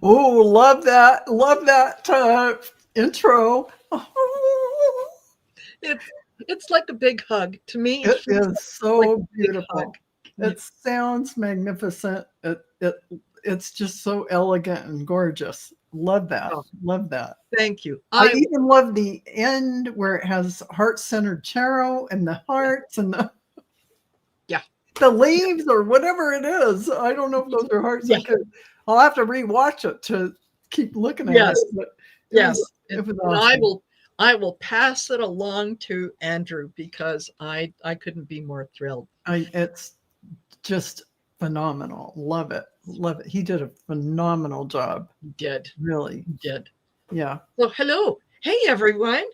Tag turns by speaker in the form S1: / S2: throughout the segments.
S1: Oh, love that. Love that intro.
S2: It's like a big hug. To me, it
S1: It
S2: feels
S1: is
S2: like
S1: so
S2: a big hug.
S1: beautiful. It sounds magnificent. It's just so elegant and gorgeous. Love that.
S2: Oh,
S1: Love that.
S2: thank you.
S1: I even love the end where it has heart-centered tarot and the
S2: Yeah,
S1: hearts and
S2: yeah,
S1: the leaves or whatever it is. I don't know if those are hearts.
S2: yeah.
S1: I'll have to rewatch it to keep looking at it.
S2: Yes,
S1: But it was
S2: yes.
S1: it was
S2: And
S1: awesome.
S2: I will pass it along to Andrew because I couldn't be more thrilled.
S1: It's just phenomenal. Love it. Love it. He did a phenomenal job.
S2: He did.
S1: Really.
S2: He did.
S1: Yeah.
S2: So hello. Hey everyone.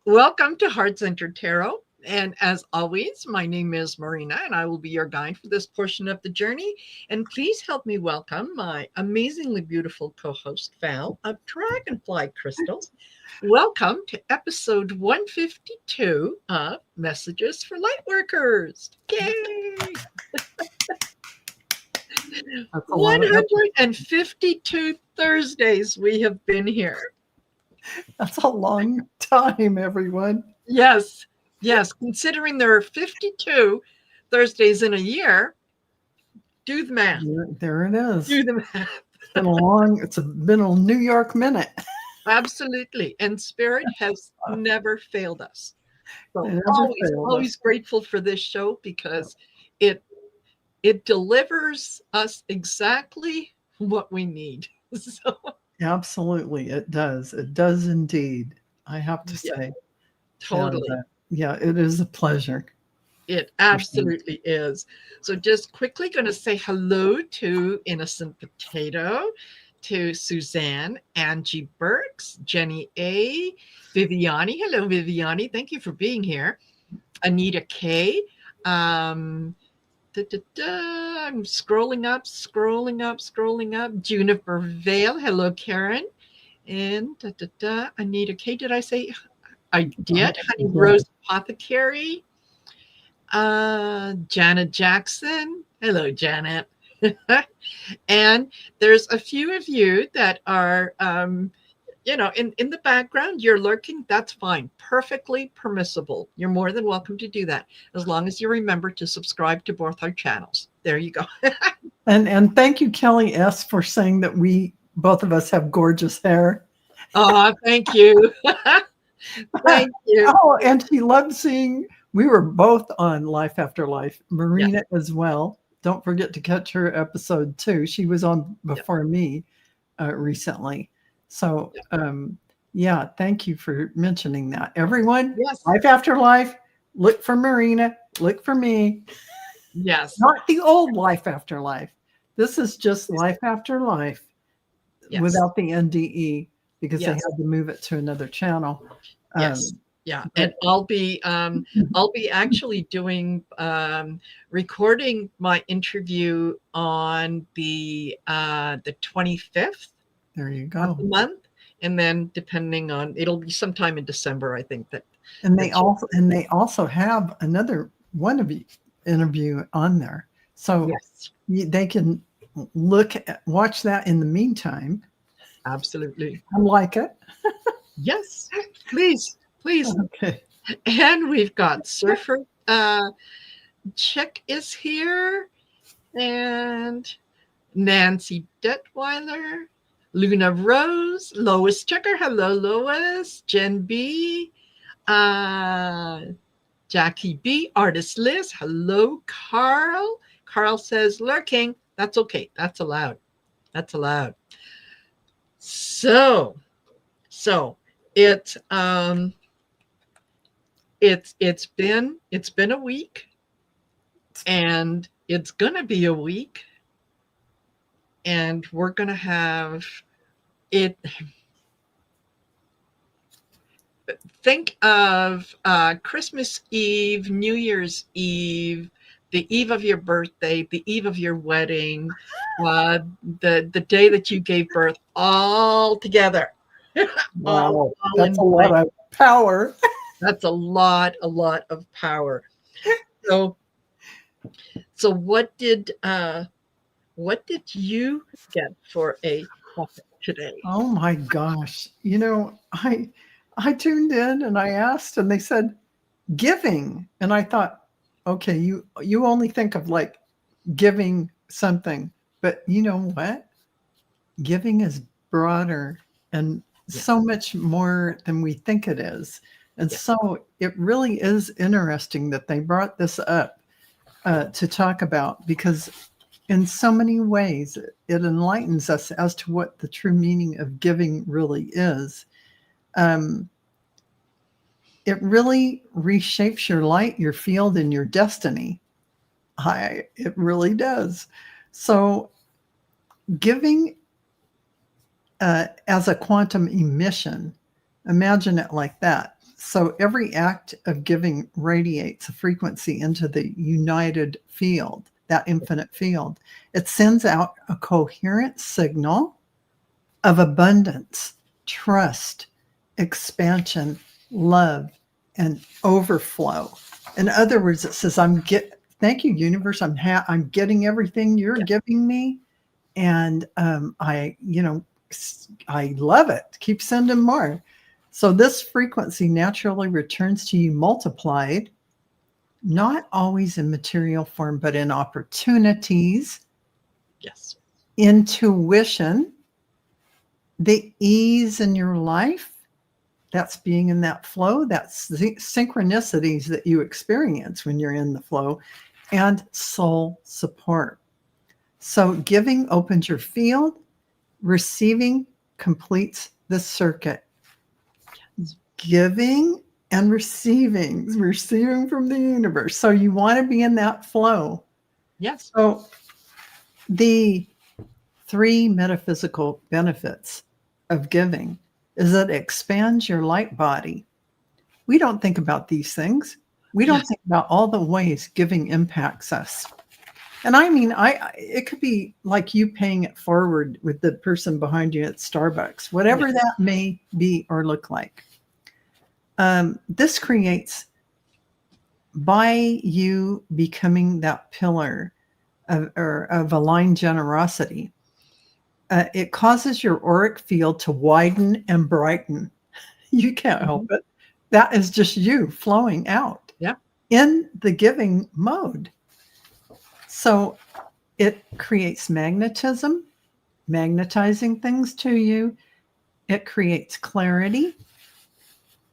S2: Welcome to Heart Centered Tarot. And as always, my name is Marina, and I will be your guide for this portion of the journey. And please help me welcome my amazingly beautiful co host, Val of Dragonfly Crystals. Welcome to episode 152 of Messages for Lightworkers. Yay!
S1: That's a lot of
S2: 152 Thursdays we have been here.
S1: that's a long time, everyone.
S2: Yes, yes. Considering there are 52 Thursdays in a year, do the math.
S1: There it is.
S2: Do the math.
S1: Been a New York minute.
S2: Absolutely. And Spirit has never failed us.
S1: They
S2: So
S1: never
S2: always,
S1: failed us.
S2: always grateful for this show because it delivers us exactly what we need. So
S1: Absolutely, it does. It does indeed. I have to
S2: yeah,
S1: say.
S2: totally.
S1: Yeah, it is a pleasure.
S2: It absolutely is. So just quickly going to say hello to Innocent Potato, to Suzanne, Angie Burks, Jenny A, Viviani. Hello, Viviani. Thank you for being here. Anita K. I'm scrolling up. Juniper Vale. Hello, Karen. And Anita K. Did I say? I did. Honey Rose Apothecary. Janet Jackson. Hello, Janet. And there's a few of you that are, in the background, you're lurking. That's fine. Perfectly permissible. You're more than welcome to do that as long as you remember to subscribe to both our channels. There you go.
S1: And thank you, Kelly S., for saying that we both of us have gorgeous hair.
S2: Oh, thank you. Thank you.
S1: Oh, and she loved seeing. We were both on Life After Life. Marina as well. Don't forget to catch her episode too. She was on before me recently. So yeah, thank you for mentioning that. Everyone,
S2: Yes.
S1: Life After Life, look for Marina, look for me.
S2: Yes.
S1: Not the old Life After Life. This is just Life After Life without the NDE because they had to move it to another channel.
S2: Yes. Yeah. And I'll be actually doing recording my interview on the 25th.
S1: There you go.
S2: Of the month. And then depending on, it'll be sometime in December, I think that.
S1: And they also have another one of you interview on there. So they can watch that in the meantime.
S2: Absolutely.
S1: I like it.
S2: Yes, please.
S1: Okay.
S2: And we've got Surfer Chick is here, and Nancy Detweiler, Luna Rose, Lois Checker. Hello, Lois. Jen B, Jackie B, Artist Liz. Hello, Carl. Carl says lurking. That's okay. That's allowed. That's allowed. So it's been a week, and it's gonna be a week, and we're gonna have it. Think of Christmas Eve, New Year's Eve, the eve of your birthday, the eve of your wedding, the day that you gave birth, all together.
S1: Wow, that's a lot of power.
S2: That's a lot of power. So what did what did you get for a topic today?
S1: Oh my gosh. I tuned in and I asked and they said giving. And I thought, okay, you only think of like giving something, but you know what? Giving is broader and
S2: Yeah,
S1: so much more than we think it is. And
S2: yeah,
S1: so it really is interesting that they brought this up to talk about because in so many ways it enlightens us as to what the true meaning of giving really is. Um, it really reshapes your light, your field, and your destiny. It really does. So giving as a quantum emission, imagine it like that. So every act of giving radiates a frequency into the united field, that infinite field. It sends out a coherent signal of abundance, trust, expansion, love, and overflow. In other words, it says, thank you, universe. I'm getting everything you're
S2: yeah.
S1: giving me. And I love it. Keep sending more. So this frequency naturally returns to you multiplied, not always in material form, but in opportunities,
S2: Yes.
S1: intuition, the ease in your life. That's being in that flow. That's the synchronicities that you experience when you're in the flow, and soul support. So giving opens your field, receiving completes the circuit. Giving and receiving from the universe. So you want to be in that flow.
S2: Yes.
S1: So the 3 metaphysical benefits of giving is that it expands your light body. We don't think about these things. We don't
S2: Yes.
S1: think about all the ways giving impacts us. And I mean, it could be like you paying it forward with the person behind you at Starbucks, whatever
S2: Yes.
S1: that may be or look like. This creates, by you becoming that pillar of aligned generosity, it causes your auric field to widen and brighten. You can't help
S2: Mhm.
S1: it. That is just you flowing out
S2: Yeah.
S1: in the giving mode. So it creates magnetism, magnetizing things to you. It creates clarity,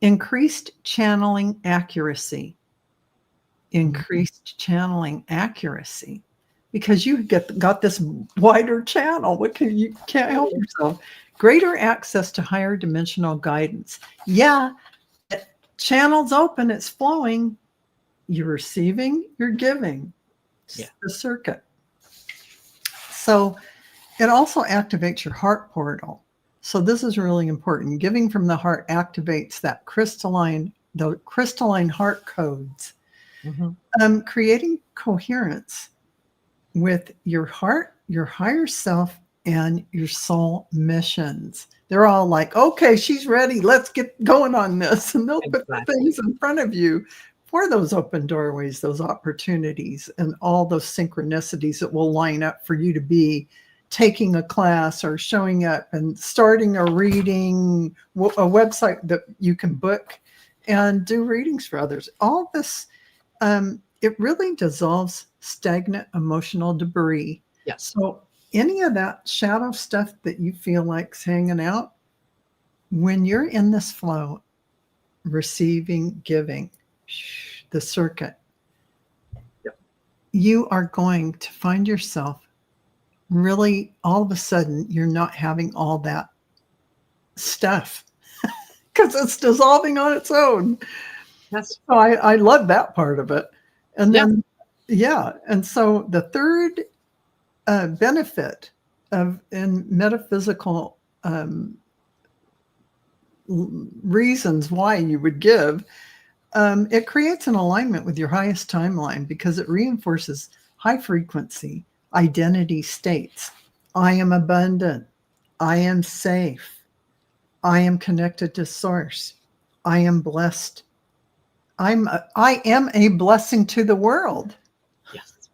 S1: increased channeling accuracy, because you got this wider channel. You can't help yourself. Greater access to higher dimensional guidance. Yeah, channel's open, it's flowing. You're receiving, you're giving. It's
S2: Yeah.
S1: the circuit. So it also activates your heart portal. So this is really important. Giving from the heart activates the crystalline heart codes,
S2: Mhm.
S1: creating coherence with your heart, your higher self, and your soul missions. They're all like, okay, she's ready. Let's get going on this. And they'll put the
S2: Exactly.
S1: things in front of you for those open doorways, those opportunities, and all those synchronicities that will line up for you to be taking a class or showing up and starting a reading, a website that you can book and do readings for others. All this, it really dissolves stagnant emotional debris.
S2: Yes.
S1: So any of that shadow stuff that you feel like's hanging out, when you're in this flow, receiving, giving, the circuit,
S2: Yep.
S1: you are going to find yourself really all of a sudden you're not having all that stuff because it's dissolving on its own.
S2: Yes.
S1: So I love that part of it. And
S2: Yeah.
S1: then, yeah. And so the third benefit of in metaphysical reasons why you would give, it creates an alignment with your highest timeline because it reinforces high frequency identity states. I am abundant. I am safe. I am connected to source. I am blessed. I am a blessing to the world.
S2: Yes.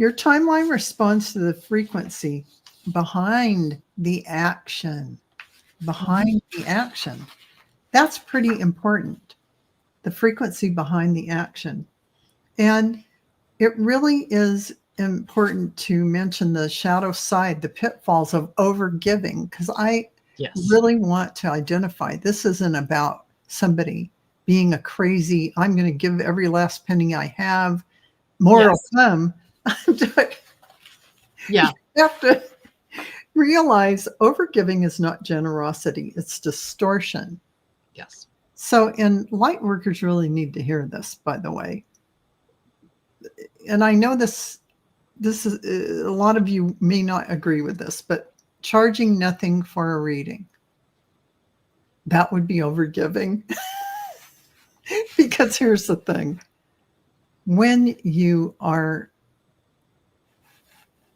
S1: Your timeline responds to the frequency behind the action. Behind the action. That's pretty important. The frequency behind the action. And it really is important to mention the shadow side, the pitfalls of overgiving, because I really want to identify this isn't about somebody being a crazy, I'm going to give every last penny I have, moral thumb.
S2: Yeah.
S1: You have to realize overgiving is not generosity, it's distortion.
S2: Yes.
S1: So, and light workers really need to hear this, by the way. And I know this is a lot of you may not agree with this, but charging nothing for a reading, that would be overgiving. Because here's the thing. When you are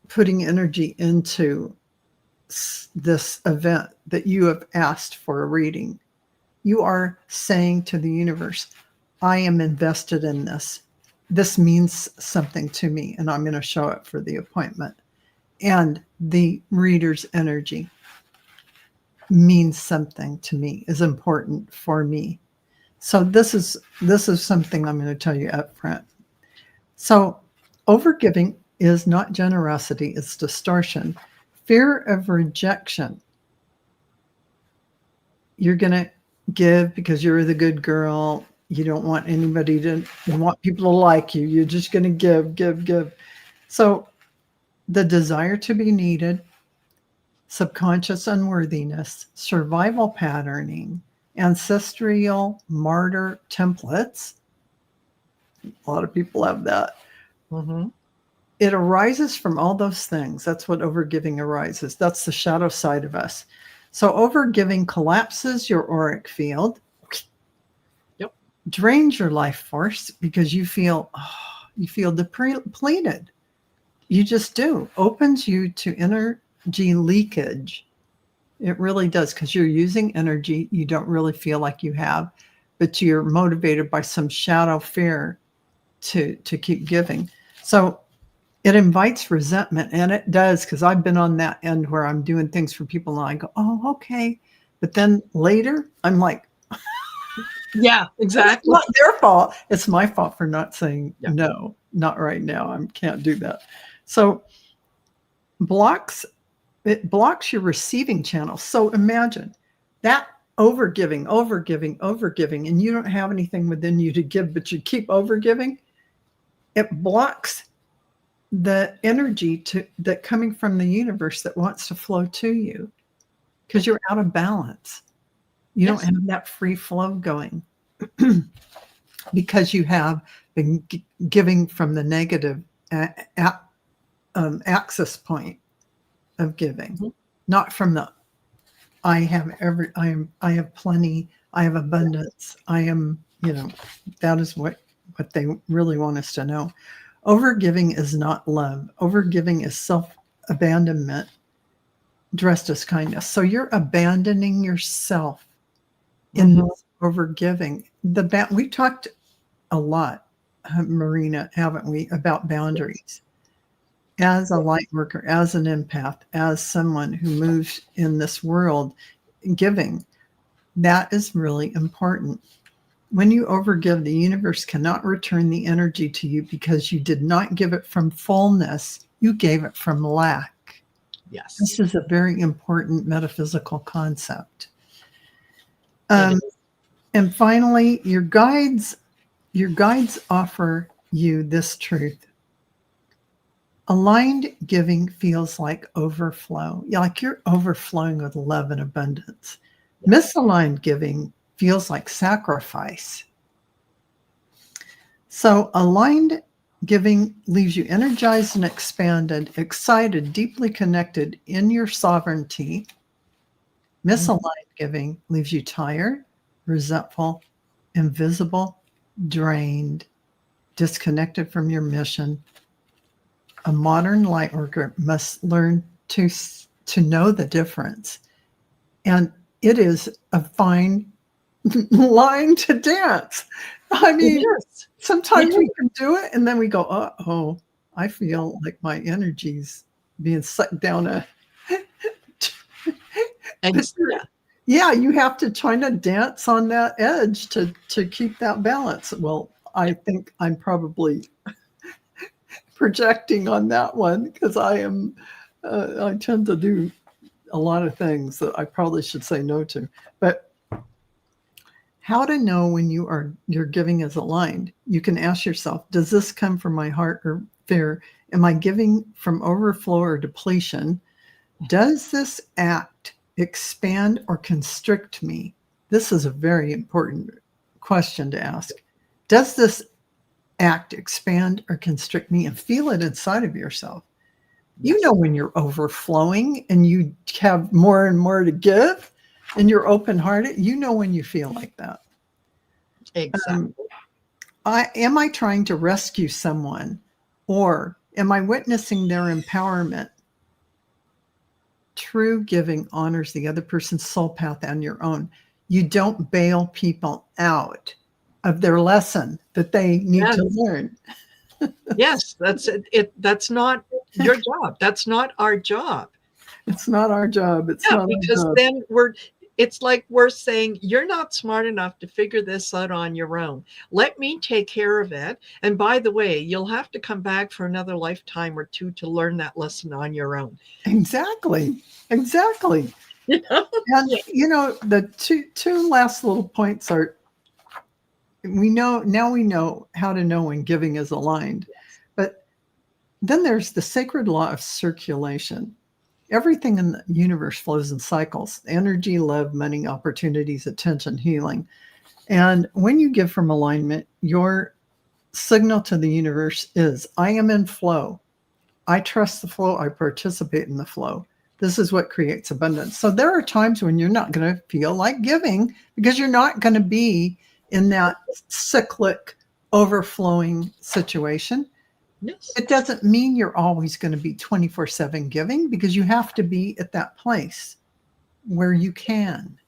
S1: putting energy into this event that you have asked for a reading, you are saying to the universe, I am invested in this. This means something to me, and I'm going to show it for the appointment. And the reader's energy means something to me, is important for me. So this is something I'm going to tell you up front. So overgiving is not generosity, it's distortion. Fear of rejection. You're going to give because you're the good girl. You don't want anybody to, you want people to like you. You're just going to give. So the desire to be needed, subconscious unworthiness, survival patterning, ancestral martyr templates. A lot of people have that.
S2: Mm-hmm.
S1: It arises from all those things. That's what overgiving arises. That's the shadow side of us. So overgiving collapses your auric field, drains your life force because you feel depleted. You just do. Opens you to energy leakage. It really does, because you're using energy you don't really feel like you have, but you're motivated by some shadow fear to keep giving. So it invites resentment, and it does, because I've been on that end where I'm doing things for people and I go, oh, okay. But then later I'm like,
S2: yeah, exactly.
S1: It's not their fault. It's my fault for not saying no, not right now. I can't do that. So it blocks your receiving channel. So imagine that overgiving, and you don't have anything within you to give, but you keep overgiving. It blocks the energy that coming from the universe that wants to flow to you, because you're out of balance. You don't have that free flow going because you have been giving from the negative access point of giving, not from the I have plenty, I have abundance, I am, that is what they really want us to know. Overgiving is not love. Overgiving is self-abandonment dressed as kindness. So you're abandoning yourself in this overgiving. We talked a lot, Marina, haven't we, about boundaries. As a light worker, as an empath, as someone who moves in this world giving, that is really important. When you overgive, the universe cannot return the energy to you because you did not give it from fullness. You gave it from lack.
S2: Yes.
S1: This is a very important metaphysical concept. And finally, your guides offer you this truth. Aligned giving feels like overflow. Like you're overflowing with love and abundance. Misaligned giving feels like sacrifice. So aligned giving leaves you energized and expanded, excited, deeply connected in your sovereignty. Misaligned giving leaves you tired, resentful, invisible, drained, disconnected from your mission. A modern light worker must learn to know the difference. And it is a fine line to dance. I mean, sometimes we can do it and then we go, oh, I feel like my energy's being sucked down a
S2: And
S1: but yeah, you have to try to dance on that edge to keep that balance. Well, I think I'm probably projecting on that one because I tend to do a lot of things that I probably should say no to. But how to know when your giving is aligned? You can ask yourself, does this come from my heart or fear? Am I giving from overflow or depletion? Does this act expand or constrict me? This is a very important question to ask. Does this act expand or constrict me? And feel it inside of yourself. You know when you're overflowing and you have more and more to give and you're open hearted, you know when you feel like that.
S2: exactly.
S1: Am I trying to rescue someone, or am I witnessing their empowerment? True giving honors the other person's soul path and your own. You don't bail people out of their lesson that they need
S2: Yes.
S1: to learn.
S2: Yes, that's it. That's not your job. That's not our job.
S1: It's not our job. It's
S2: Yeah,
S1: not our
S2: because
S1: job.
S2: then it's like we're saying, you're not smart enough to figure this out on your own. Let me take care of it. And by the way, you'll have to come back for another lifetime or two to learn that lesson on your own.
S1: Exactly. Exactly.
S2: You know?
S1: And
S2: Yeah.
S1: the two last little points are we know how to know when giving is aligned. But then there's the sacred law of circulation. Everything in the universe flows in cycles: energy, love, money, opportunities, attention, healing. And when you give from alignment, your signal to the universe is, I am in flow. I trust the flow. I participate in the flow. This is what creates abundance. So there are times when you're not going to feel like giving because you're not going to be in that cyclic overflowing situation.
S2: Yes.
S1: It doesn't mean you're always going to be 24/7 giving, because you have to be at that place where you can.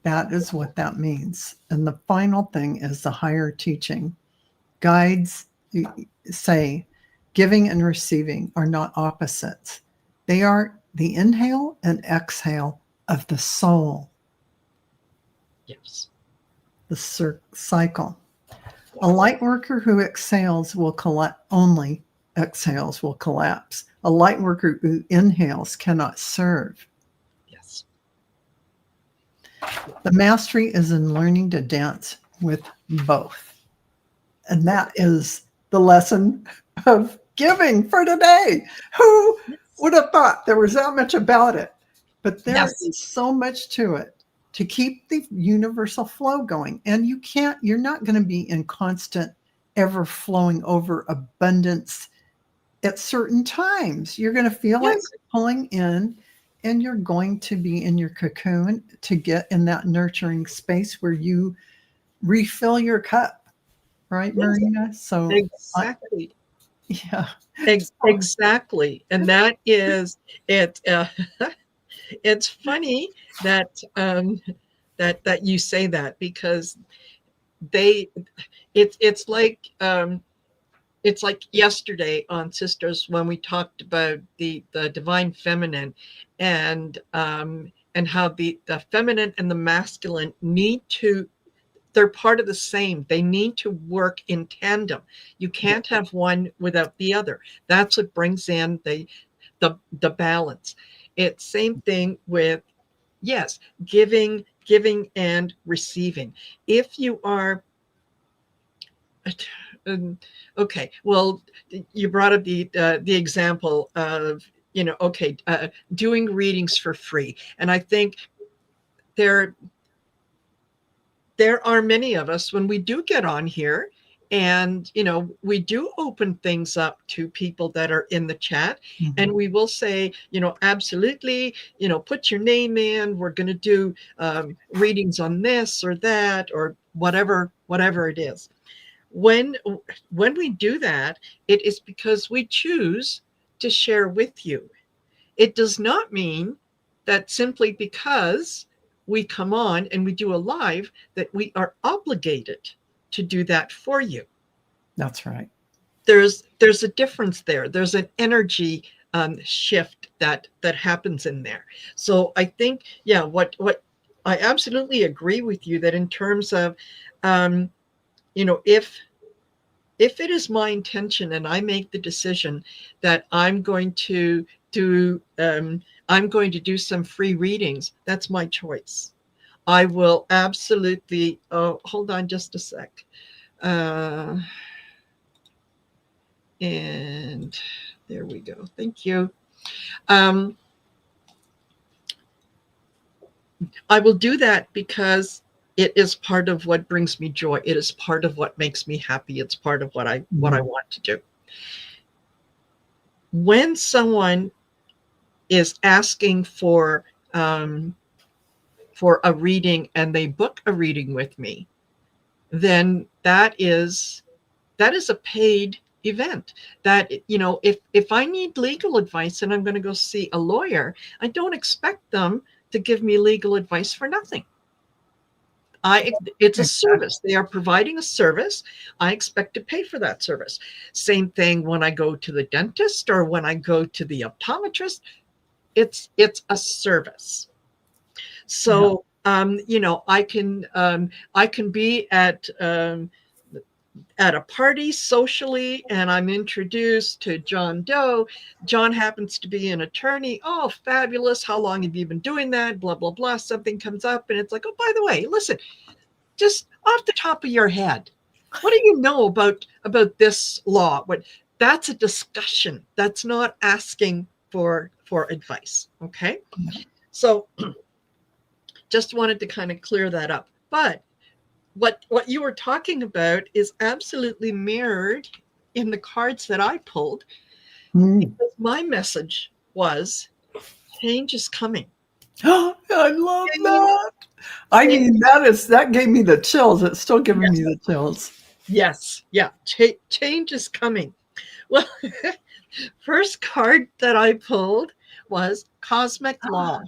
S1: That is what that means. And the final thing is the higher teaching. Guides say giving and receiving are not opposites. They are the inhale and exhale of the soul,
S2: Yes.
S1: the cycle. A light worker who exhales will only exhales will collapse. A light worker who inhales cannot serve.
S2: Yes.
S1: The mastery is in learning to dance with both. And that is the lesson of giving for today. Who would have thought there was that much about it? But there
S2: Yes.
S1: is so much to it to keep the universal flow going. And you're not going to be in constant, ever flowing over abundance at certain times. You're going to feel like
S2: Yes.
S1: pulling in, and you're going to be in your cocoon to get in that nurturing space where you refill your cup. Right,
S2: Yes.
S1: Marina? So,
S2: Exactly.
S1: yeah.
S2: Exactly. And that is it. It's funny that that you say that, because they it's like yesterday on Sisters when we talked about the divine feminine, and how the feminine and the masculine they're part of the same. They need to work in tandem. You can't have one without the other. That's what brings in the balance. It's same thing with, yes, giving and receiving. If you are okay, well, you brought up the example of, okay, doing readings for free, and I think there there are many of us when we do get on here, and we do open things up to people that are in the chat, and we will say, absolutely, put your name in, we're going to do readings on this or that or whatever it is. When we do that, it is because we choose to share with you. It does not mean that simply because we come on and we do a live that we are obligated to do that for you.
S1: That's right.
S2: there's a difference there. There's an energy shift that happens in there. So I think, yeah, what I absolutely agree with you that in terms of, um, if it is my intention and I make the decision that I'm going to do some free readings, that's my choice. I will absolutely. Oh, hold on just a sec. Uh, and there we go. Thank you. Um, I will do that because it is part of what brings me joy. It is part of what makes me happy. It's part of what I want to do. When someone is asking for a reading and they book a reading with me, then that is a paid event. That, if I need legal advice and I'm going to go see a lawyer, I don't expect them to give me legal advice for nothing. It's a service. They are providing a service. I expect to pay for that service. Same thing when I go to the dentist or when I go to the optometrist. It's a service. So I can be at a party socially and I'm introduced to John Doe. John happens to be an attorney. Oh, fabulous. How long have you been doing that? Blah, blah, blah. Something comes up and it's like, oh, by the way, listen, just off the top of your head, what do you know about this law? That's a discussion. That's not asking for advice. Okay. So just wanted to kind of clear that up. But what you were talking about is absolutely mirrored in the cards that I pulled, because my message was change is coming.
S1: I love that. I mean, that gave me the chills. It's still giving me the chills.
S2: Yes. Yeah. Change is coming. Well, first card that I pulled was cosmic law,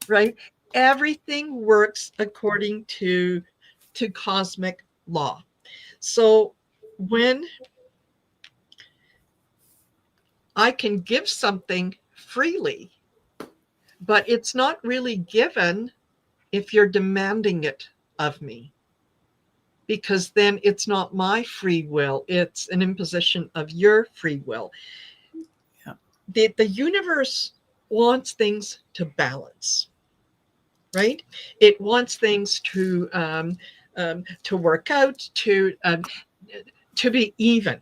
S2: right? Everything works according to cosmic law. So when I can give something freely, but it's not really given if you're demanding it of me, because then it's not my free will, it's an imposition of your free will.
S1: Yeah.
S2: The universe wants things to balance, right? It wants things to work out, to be even.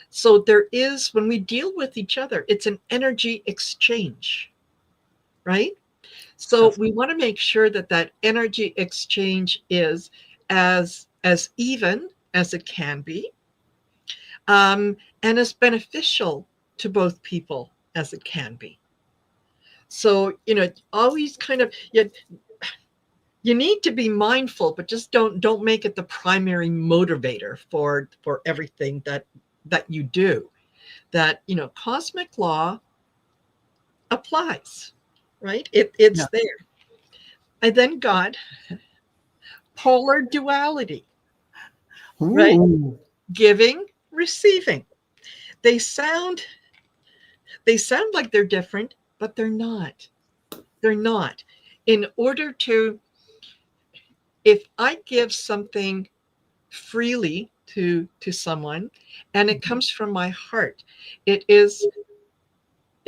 S2: So there is, when we deal with each other, it's an energy exchange, right? So we want to make sure that energy exchange is as even as it can be, and as beneficial to both people as it can be. So, always kind of, you need to be mindful, but just don't make it the primary motivator for everything that you do. That, cosmic law applies, right? It's there. And then God, polar duality, right? Giving, receiving. They sound like they're different, but they're not. They're not. In order to, if I give something freely to someone and it comes from my heart, it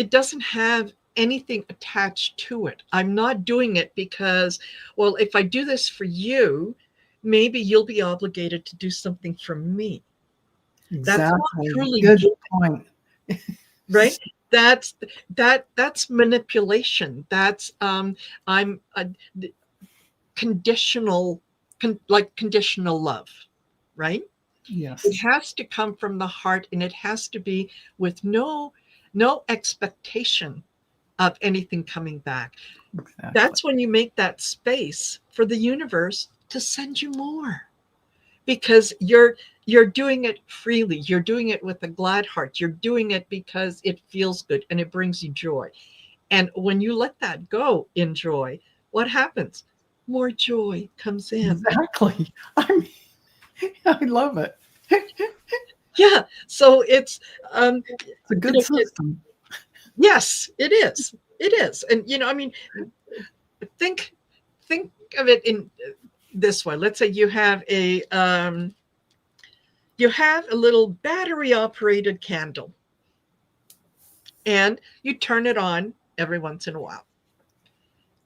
S2: doesn't have anything attached to it. I'm not doing it because, well, if I do this for you, maybe you'll be obligated to do something for me.
S1: Exactly.
S2: That's not truly
S1: good point.
S2: Right? That's manipulation. That's I'm a conditional, like conditional love, right?
S1: Yes.
S2: It has to come from the heart, and it has to be with no expectation of anything coming back.
S1: Exactly.
S2: That's when you make that space for the universe to send you more, because you're doing it freely. You're doing it with a glad heart. You're doing it because it feels good and it brings you joy. And when you let that go in joy, what happens? More joy comes in.
S1: Exactly. I love it.
S2: Yeah. So it's,
S1: It's a good system.
S2: yes, it is. It is. And, I mean, think, think of it in this way. Let's say you have a little battery operated candle, and you turn it on every once in a while,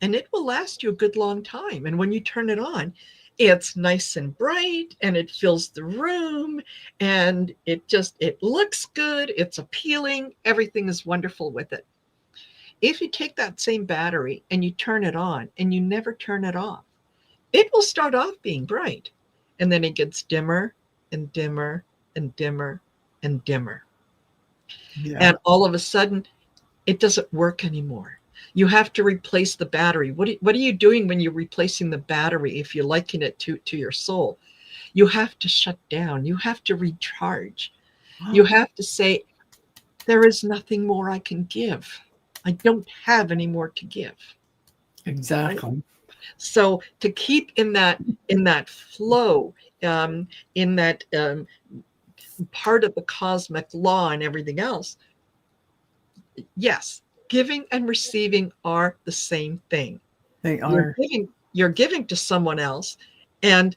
S2: and it will last you a good long time. And when you turn it on, it's nice and bright, and it fills the room, and it looks good, it's appealing, everything is wonderful with it. If you take that same battery and you turn it on and you never turn it off, it will start off being bright, and then it gets dimmer and dimmer and dimmer and dimmer.
S1: Yeah.
S2: And all of a sudden, it doesn't work anymore. You have to replace the battery. What are you doing when you're replacing the battery if you liken it to your soul? You have to shut down. You have to recharge. You have to say, there is nothing more I can give. I don't have any more to give.
S1: Exactly.
S2: Right? So to keep in that flow, in that part of the cosmic law and everything else, yes, giving and receiving are the same thing.
S1: They
S2: You're
S1: are.
S2: giving to someone else, and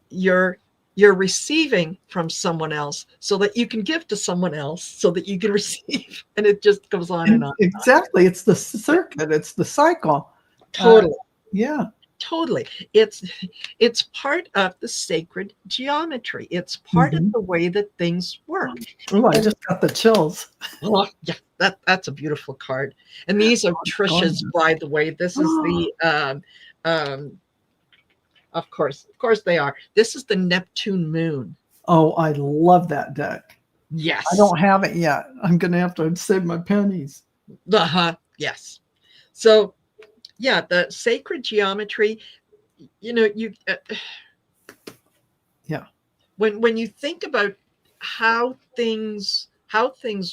S2: you're receiving from someone else so that you can give to someone else so that you can receive, and it just goes on and on.
S1: Exactly. It's the circuit. It's the cycle.
S2: Totally.
S1: Yeah.
S2: Totally. It's part of the sacred geometry. It's part of the way that things work.
S1: Oh, I
S2: And,
S1: just got the chills.
S2: oh, yeah, that's a beautiful card. And these are Trisha's, by the way. This is the um of course they are. This is the Neptune moon.
S1: Oh, I love that deck.
S2: Yes.
S1: I don't have it yet. I'm going to have to save my pennies.
S2: Yes. So, yeah, the sacred geometry, you
S1: yeah.
S2: When you think about how things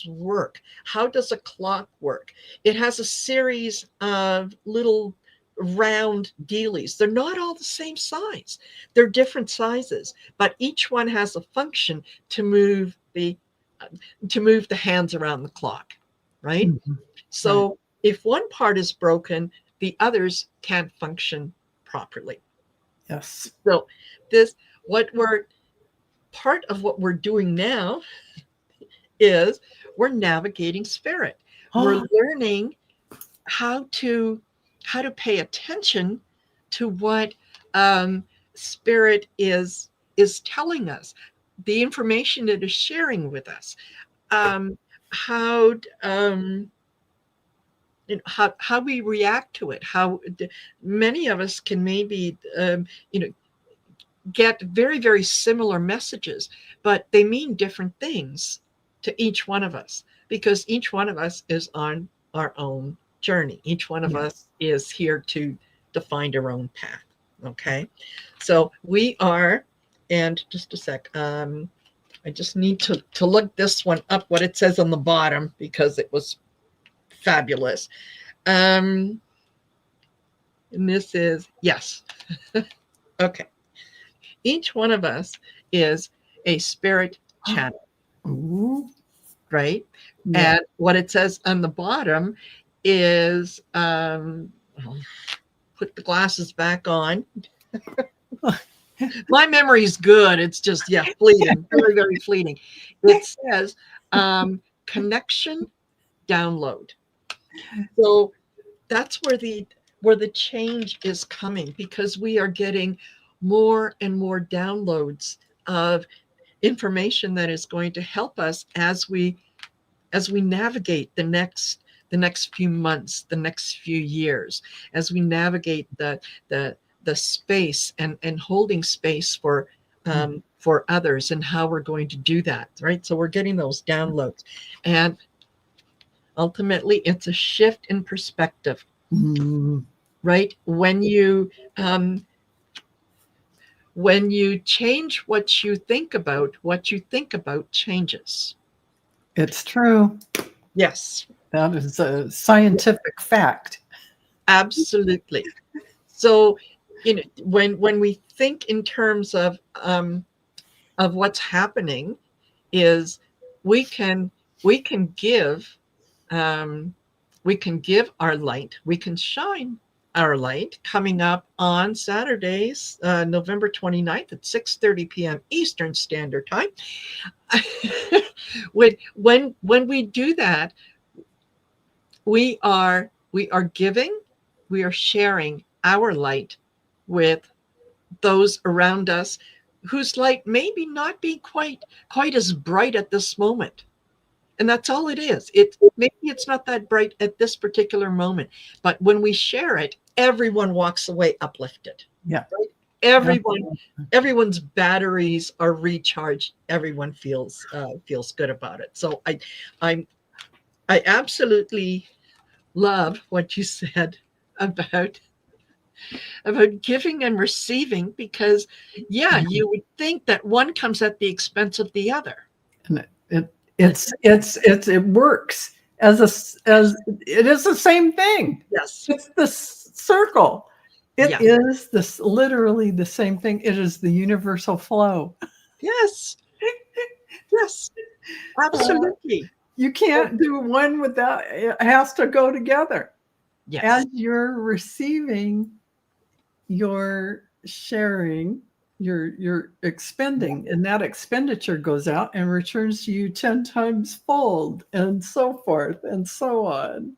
S2: work, how does a clock work? It has a series of little round dealies. They're not all the same size. They're different sizes, but each one has a function to move the hands around the clock, right?
S1: Mm-hmm.
S2: So if one part is broken, the others can't function properly.
S1: Yes.
S2: So part of what we're doing now is we're navigating spirit. We're learning how to pay attention to what spirit is telling us, the information it is sharing with us, how how we react to it. How many of us can maybe get very, very similar messages, but they mean different things to each one of us, because each one of us is on our own journey. Each one of us is here to find our own path. Okay. So we are, and just a sec. I just need to look this one up, what it says on the bottom, because it was fabulous. And this is, yes. Okay. Each one of us is a spirit channel.
S1: Ooh.
S2: Right?
S1: Yeah.
S2: And what it says on the bottom is, put the glasses back on. My memory is good. It's just, fleeting, very, very fleeting. It says connection download. So that's where the change is coming, because we are getting more and more downloads of information that is going to help us as we navigate the next few months, the next few years, as we navigate the space and holding space for others, and how we're going to do that, right? So we're getting those downloads, and ultimately it's a shift in perspective. Right? When you change what you think about changes.
S1: It's true.
S2: Yes.
S1: That is a scientific fact.
S2: Absolutely. So, when we think in terms of what's happening, is we can we can give um, we can give our light, we can shine our light, coming up on Saturdays, November 29th at 6:30 p.m. Eastern Standard Time. When we do that, we are giving, we are sharing our light with those around us whose light maybe not be quite as bright at this moment. And that's all it is. It maybe it's not that bright at this particular moment, but when we share it, everyone walks away uplifted.
S1: Yeah.
S2: Right? Everyone,
S1: Absolutely.
S2: everyone's batteries are recharged. Everyone feels good about it. So I I absolutely love what you said about giving and receiving, because yeah, you would think that one comes at the expense of the other.
S1: And it works as as it is the same thing.
S2: Yes.
S1: It's the circle. It
S2: Yeah.
S1: is this literally the same thing. It is the universal flow.
S2: Yes. Yes. Absolutely.
S1: You can't do one without, it has to go together.
S2: Yes.
S1: As you're receiving, you're sharing, you're expending, and that expenditure goes out and returns to you 10 times fold, and so forth and so on.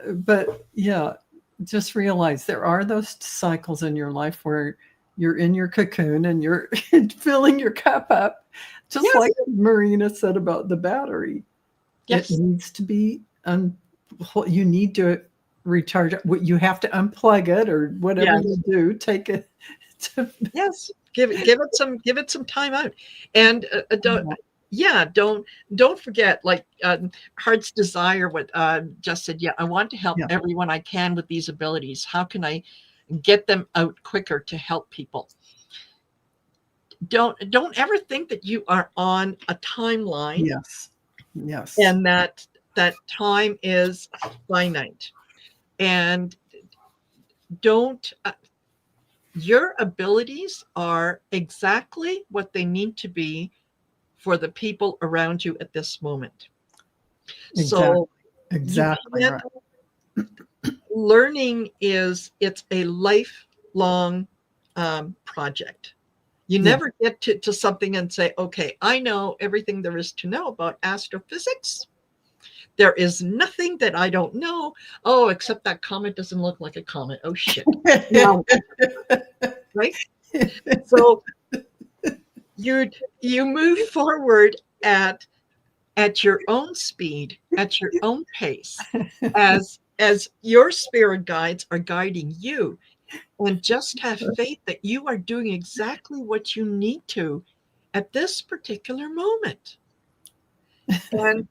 S1: But yeah, just realize there are those cycles in your life where you're in your cocoon and you're filling your cup up, just
S2: Yes.
S1: like Marina said about the battery.
S2: Yes.
S1: It needs to be you need to recharge it. You have to unplug it, or whatever
S2: Yes.
S1: you do, take it to,
S2: Yes. Give it some time out. And don't forget, like Heart's Desire, what just said, yeah, I want to help
S1: yeah,
S2: everyone I can with these abilities. How can I get them out quicker to help people? Don't ever think that you are on a timeline
S1: yes,
S2: and that time is finite. And don't your abilities are exactly what they need to be for the people around you at this moment. So you
S1: exactly
S2: can't,
S1: right.
S2: learning it's a lifelong project. You
S1: Yeah,
S2: never get to something and say, okay, I know everything there is to know about astrophysics. There is nothing that I don't know. Oh, except that comet doesn't look like a comet. Oh shit. No, right? So you move forward at your own speed, at your own pace, as your spirit guides are guiding you, and just have faith that you are doing exactly what you need to at this particular moment. And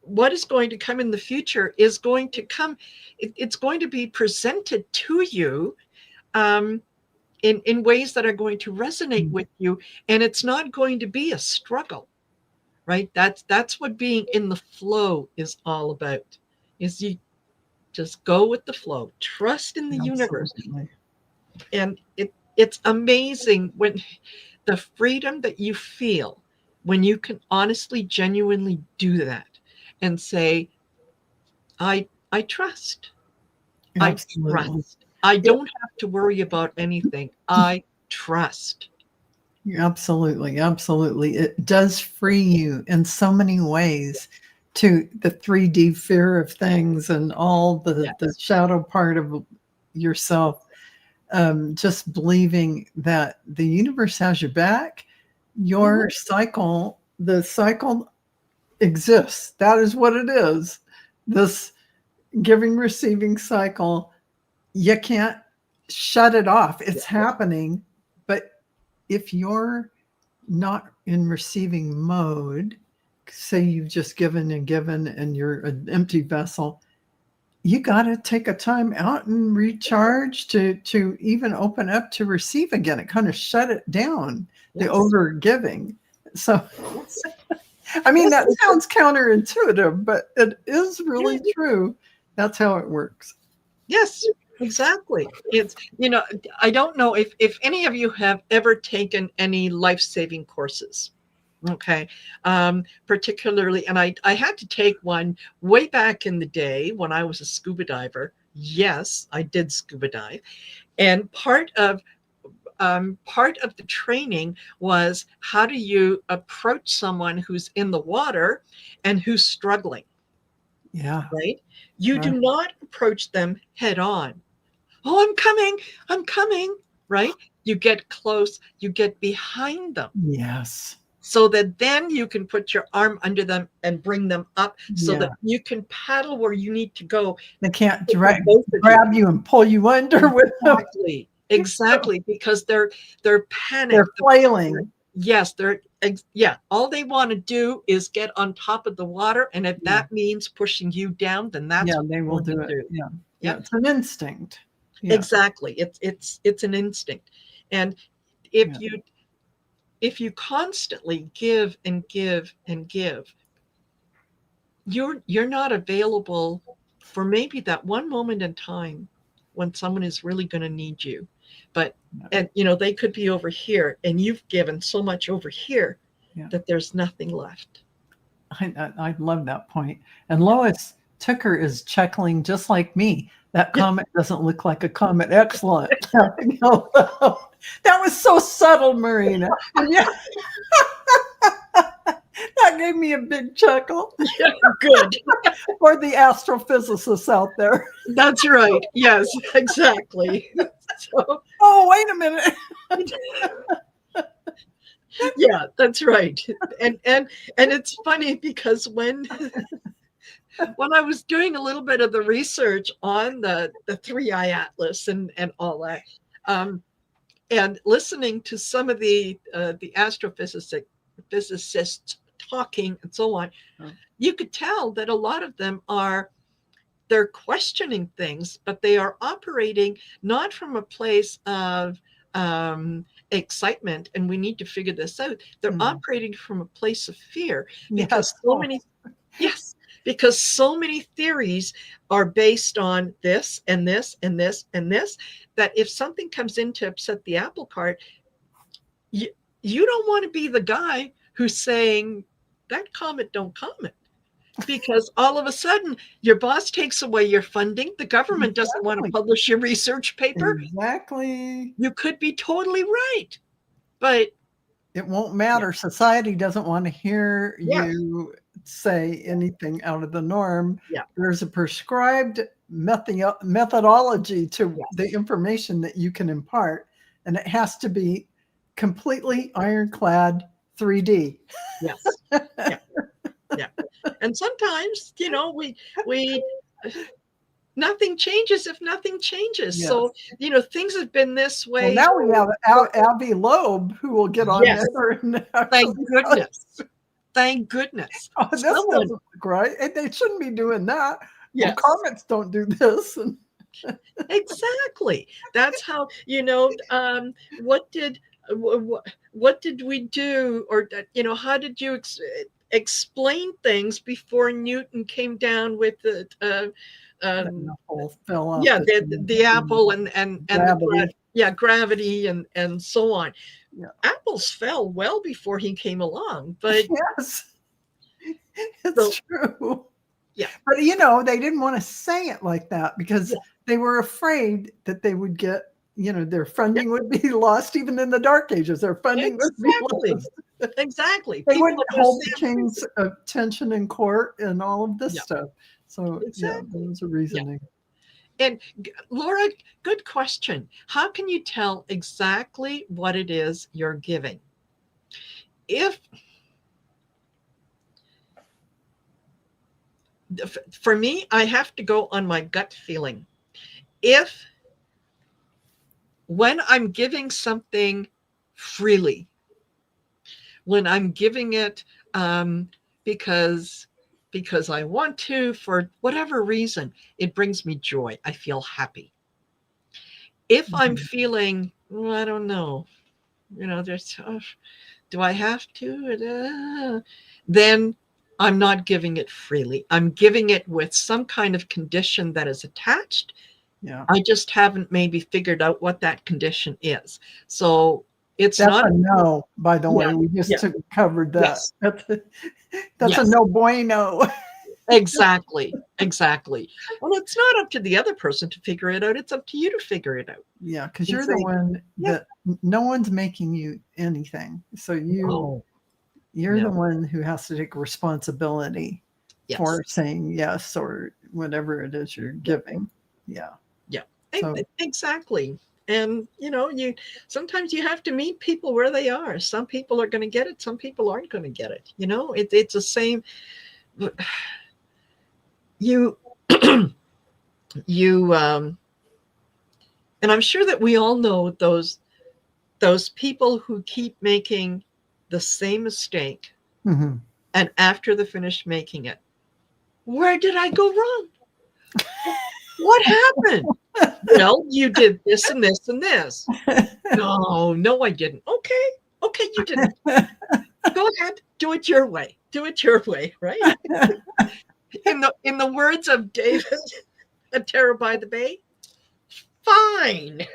S2: what is going to come in the future is going to come, it's going to be presented to you um, in ways that are going to resonate with you, and it's not going to be a struggle, right? That's what being in the flow is all about, is you just go with the flow, trust in the universe.
S1: absolutely.
S2: And it's amazing when the freedom that you feel when you can honestly, genuinely do that and say, I trust. I
S1: Absolutely.
S2: trust. I don't have to worry about anything. I trust.
S1: Absolutely, absolutely. It does free you in so many ways to the 3D fear of things and all the
S2: Yes.
S1: shadow part of yourself. Just believing that the universe has your back, your cycle, the cycle exists. That is what it is. This giving receiving cycle, you can't shut it off. It's happening. But if you're not in receiving mode, say you've just given and you're an empty vessel, you got to take a time out and recharge to even open up to receive again. It kind of shut it down, the
S2: Yes.
S1: over giving. So
S2: Yes.
S1: I mean,
S2: Yes.
S1: that sounds counterintuitive, but it is really true. That's how it works.
S2: Yes, exactly. It's, I don't know if any of you have ever taken any life-saving courses. Okay. Particularly, and I had to take one way back in the day when I was a scuba diver. Yes, I did scuba dive. And part of the training was, how do you approach someone who's in the water and who's struggling,
S1: Yeah.
S2: right? You
S1: Right.
S2: do not approach them head on. Oh, I'm coming, right? You get close, you get behind them,
S1: Yes.
S2: so that then you can put your arm under them and bring them up so
S1: Yeah.
S2: that you can paddle where you need to go.
S1: They can't
S2: Both of you.
S1: grab you and pull you under with them.
S2: Exactly, because they're
S1: They're
S2: panicked.
S1: flailing.
S2: Yes, all they want to do is get on top of the water, and if
S1: Yeah.
S2: that means pushing you down, then that's
S1: Yeah,
S2: what
S1: they
S2: they're
S1: will
S2: going
S1: do
S2: to
S1: it.
S2: do.
S1: Yeah.
S2: Yeah,
S1: Yeah. It's an instinct. Yeah.
S2: exactly. It's an instinct. And if
S1: Yeah.
S2: you constantly give and give and give, you're not available for maybe that one moment in time when someone is really going to need you. But and they could be over here, and you've given so much over here
S1: Yeah.
S2: that there's nothing left.
S1: I love that point. And Lois Tucker is chuckling just like me. That
S2: Yeah.
S1: comment doesn't look like a comment. Excellent. That was so subtle, Marina. And yeah, that gave me a big chuckle.
S2: Yeah, good.
S1: For the astrophysicists out there.
S2: That's right. Yes, exactly. So,
S1: Oh, wait a minute.
S2: yeah, that's right. And it's funny because when I was doing a little bit of the research on the 3i Atlas and all that, and listening to some of the physicists talking and so on, you could tell that a lot of them they're questioning things, but they are operating not from a place of excitement and we need to figure this out. They're operating from a place of fear, because because so many theories are based on this and this and this and this, that if something comes in to upset the apple cart, you don't want to be the guy who's saying that comet don't comet. Because all of a sudden your boss takes away your funding, the government doesn't want to publish your research paper.
S1: Exactly.
S2: You could be totally right, but
S1: it won't matter. Society doesn't want to hear you say anything out of the norm. There's a prescribed methodology to the information that you can impart, and it has to be completely ironclad 3D.
S2: Yes. Yeah. And sometimes, we nothing changes if nothing changes. Yes. So, things have been this way.
S1: Well, now we have Avi Loeb, who will get on there. And
S2: thank goodness. Thank goodness.
S1: Oh, this doesn't look right. And they shouldn't be doing that. Yes. Well, comets don't do this.
S2: Exactly. That's how, what did we do? Or, how did you explain things before Newton came down with the
S1: fell off
S2: the apple and
S1: gravity.
S2: Gravity and so on. Apples fell well before he came along, but
S1: yes, it's true.
S2: Yeah,
S1: but they didn't want to say it like that because they were afraid that they would get their funding would be lost. Even in the Dark Ages, their funding would be lost.
S2: Exactly.
S1: They wouldn't hold the king's attention in court and all of this stuff. So there was a reasoning.
S2: And Laura, good question. How can you tell exactly what it is you're giving? For me, I have to go on my gut feeling. When I'm giving something freely, when I'm giving it because I want to, for whatever reason, it brings me joy. I feel happy. If I'm feeling, I don't know, do I have to? Then I'm not giving it freely. I'm giving it with some kind of condition that is attached.
S1: Yeah.
S2: I just haven't maybe figured out what that condition is. So It's
S1: That's
S2: not.
S1: a no, by the
S2: Yeah,
S1: way. We
S2: yeah,
S1: just covered that.
S2: yes,
S1: That's a
S2: yes.
S1: no bueno.
S2: Exactly, exactly. Well, it's not up to the other person to figure it out. It's up to you to figure it out
S1: Yeah, because
S2: and
S1: you're the
S2: say,
S1: one
S2: yeah,
S1: that no one's making you anything. So
S2: no,
S1: you're the
S2: no,
S1: one who has to take responsibility
S2: yes,
S1: for saying yes or whatever it is you're
S2: yeah,
S1: giving. Yeah.
S2: yeah,
S1: So
S2: exactly. And you sometimes you have to meet people where they are. Some people are going to get it. Some people aren't going to get it. It's the same. You, you, and I'm sure that we all know those people who keep making the same mistake,
S1: mhm.
S2: and after they're finished making it, where did I go wrong? What happened? Well, you did this and this and this. No, no, I didn't. Okay, okay, you didn't. Go ahead, do it your way. Do it your way, right? In the words of David at Terror by the Bay, fine.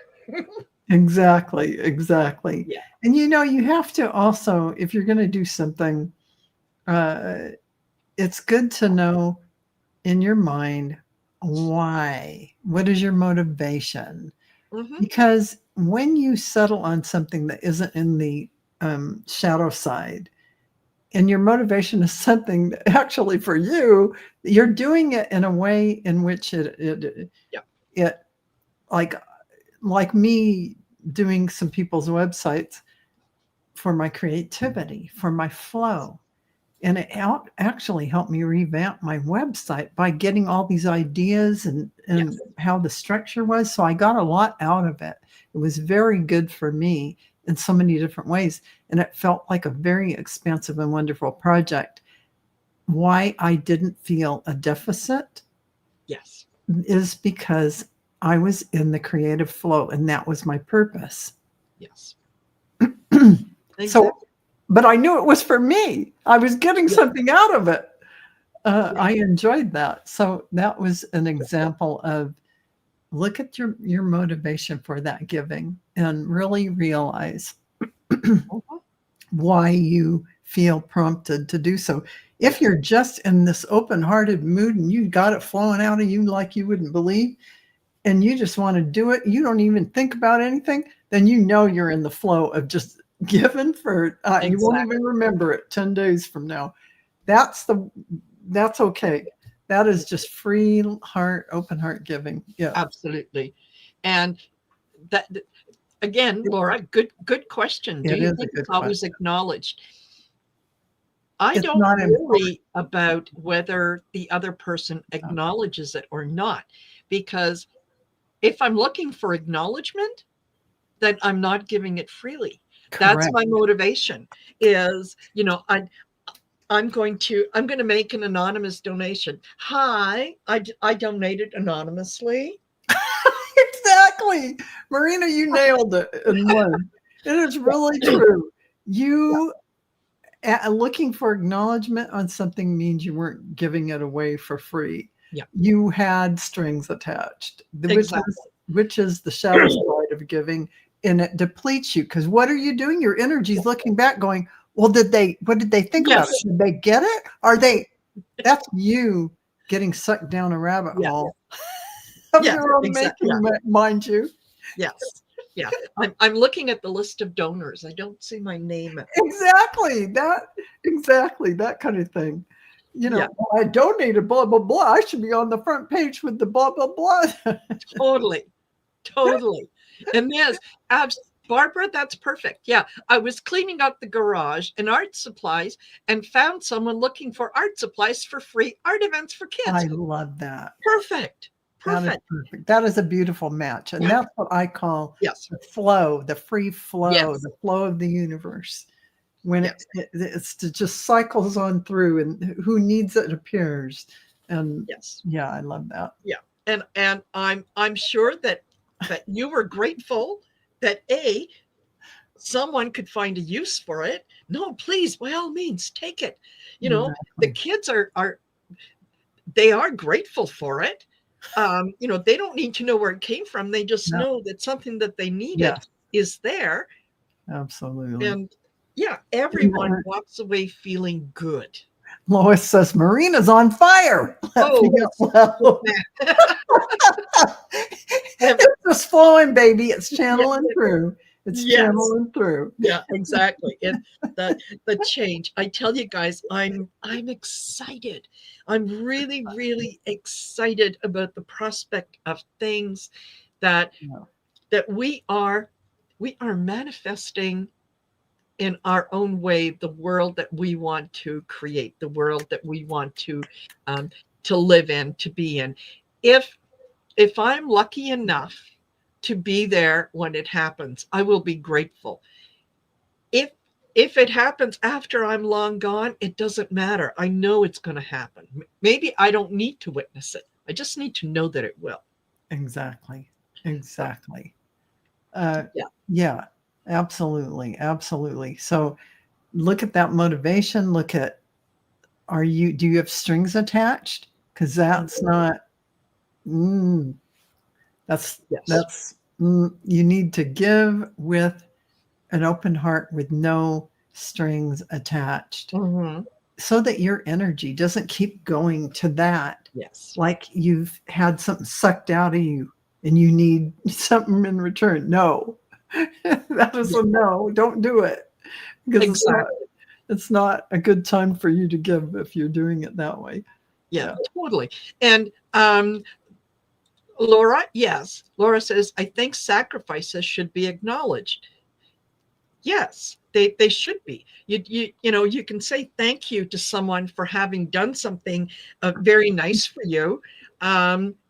S1: Exactly, exactly.
S2: Yeah.
S1: And you have to also, if you're going to do something, uh, it's good to know in your mind why. What is your motivation?
S2: Mm-hmm.
S1: Because when you settle on something that isn't in the shadow side, and your motivation is something that actually for you, you're doing it in a way in which
S2: Yeah.
S1: it like me doing some people's websites for my creativity, for my flow. And it actually helped me revamp my website by getting all these ideas and
S2: Yes.
S1: how the structure was. So I got a lot out of it. It was very good for me in so many different ways. And it felt like a very expansive and wonderful project. Why I didn't feel a deficit
S2: Yes.
S1: is because I was in the creative flow and that was my purpose.
S2: Yes.
S1: So,
S2: Exactly.
S1: but I knew it was for me. I was getting
S2: Yeah.
S1: something out of it.
S2: Yeah.
S1: I enjoyed that. So that was an example of look at your motivation for that giving and really realize
S2: Mhm.
S1: why you feel prompted to do so. If
S2: Yes.
S1: you're just in this open-hearted mood and you got it flowing out of you like you wouldn't believe, and you just want to do it, you don't even think about anything, then you're in the flow of just giving for you won't even
S2: Exactly.
S1: remember it 10 days from now. That's okay. That is just free heart, open heart giving. Yeah.
S2: Absolutely. And that again,
S1: It,
S2: Laura, good question. Do
S1: it
S2: you
S1: is a
S2: think it's
S1: good
S2: always
S1: question.
S2: acknowledged? I
S1: It's
S2: don't
S1: not important.
S2: worry about whether the other person acknowledges it or not, because if I'm looking for acknowledgement, then I'm not giving it freely. That's
S1: Correct.
S2: my motivation is, I'm going to make an anonymous donation. Hi, I donated anonymously.
S1: Exactly. Marina, you nailed it in one. It is really true.
S2: Yeah,
S1: You looking for acknowledgement on something means you weren't giving it away for free.
S2: yeah,
S1: You had strings attached,
S2: exactly.
S1: which is the shadow side of giving, and it depletes you. Because what are you doing? Your energy's looking back, going, "Well, what did they think about it?
S2: Yes,
S1: Did they get it? Are they?" That's you getting sucked down a rabbit
S2: yeah,
S1: hole of
S2: yes,
S1: your own
S2: exactly. Yeah,
S1: making, mind you.
S2: yes, yeah. I'm looking at the list of donors. I don't see my name at the.
S1: Exactly that kind of thing.
S2: Yeah,
S1: I donated blah blah blah. I should be on the front page with the blah blah blah.
S2: totally, totally. And yes, Barbara, that's perfect. Yeah, I was cleaning out the garage and art supplies and found someone looking for art supplies for free art events for
S1: I
S2: kids.
S1: love that.
S2: Perfect,
S1: That is
S2: perfect.
S1: perfect. That is a beautiful match, and that's what I call
S2: Yes,
S1: the flow, the free flow,
S2: yes,
S1: the flow of the universe. When
S2: yes,
S1: it's just cycles on through, and who needs it appears. And
S2: yes.
S1: yeah, I love that.
S2: Yeah. And I'm sure that you were grateful that someone could find a use for it. No, please, by all means, take it. The
S1: Exactly.
S2: kids are they are grateful for it. They don't need to know where it came from. They just
S1: No,
S2: know that something that they
S1: yeah,
S2: needed is there.
S1: Absolutely.
S2: And yeah, everyone walks away feeling good.
S1: Lois says, Marina's on fire.
S2: Oh,
S1: Laughing out loud. It's just flowing, baby. It's channeling through. It's
S2: yes.
S1: channeling through.
S2: Yeah, exactly. And the change. I tell you guys, I'm excited. I'm really, really excited about the prospect of things that
S1: Yeah.
S2: that we are manifesting in our own way the world that we want to create, the world that we want um, to live in, to be in. If I'm lucky enough to be there when it happens, I will be grateful. If it happens after I'm long gone, it doesn't matter. I know it's going to happen. Maybe I don't need to witness it. I just need to know that it will.
S1: Exactly.
S2: So,
S1: Exactly.
S2: yeah.
S1: Yeah, absolutely. Absolutely. So look at that motivation. Look at, do you have strings attached? Because that's not, mm,
S2: Yes.
S1: you need to give with an open heart with no strings attached,
S2: Hmm.
S1: so that your energy doesn't keep going to that,
S2: Yes.
S1: like you've had something sucked out of you and you need something in return. No, that is
S2: Yeah,
S1: a no. Don't do it, because
S2: exactly.
S1: it's not a good time for you to give if you're doing it that way.
S2: Yeah,
S1: Yeah.
S2: totally. And Laura, yes. Laura says, I think sacrifices should be acknowledged. Yes, they should be. You can say thank you to someone for having done something very nice for you,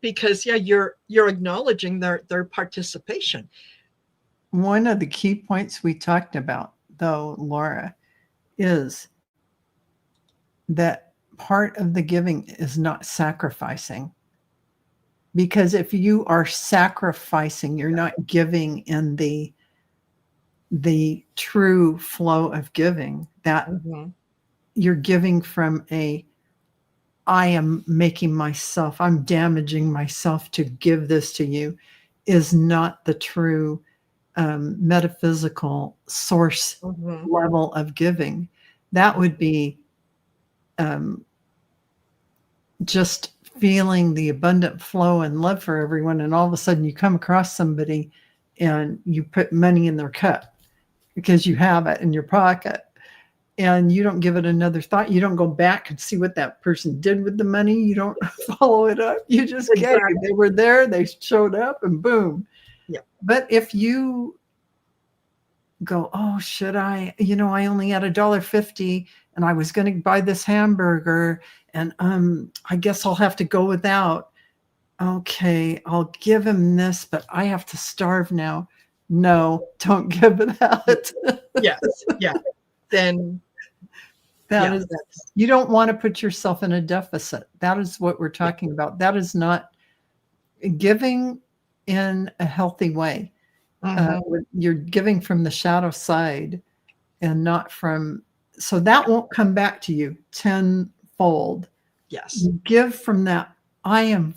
S2: because yeah, you're acknowledging their participation.
S1: One of the key points we talked about, though, Laura, is that part of the giving is not sacrificing. Because if you are sacrificing, you're not giving in the true flow of giving, that
S2: Mhm.
S1: you're giving from I am making myself, I'm damaging myself to give this to you, is not the true metaphysical source
S2: Mhm.
S1: level of giving. That would be um, just feeling the abundant flow and love for everyone. And all of a sudden you come across somebody and you put money in their cup because you have it in your pocket, and you don't give it another thought. You don't go back and see what that person did with the money. You don't follow it up. You just gave.
S2: Exactly.
S1: They were there, they showed up, and boom.
S2: Yeah.
S1: But if you go, oh, should I? I only had $1.50 and I was going to buy this hamburger, and I guess I'll have to go without. Okay, I'll give him this, but I have to starve now. No, don't give it out.
S2: Yes. Yeah. Then
S1: That
S2: yeah,
S1: is,
S2: that's
S1: you don't want to put yourself in a deficit. That is what we're
S2: yeah.
S1: talking about. That is not giving in a healthy way.
S2: Mhm.
S1: You're giving from the shadow side and not from, so that won't come back to you tenfold.
S2: Yes.
S1: You give from that, I am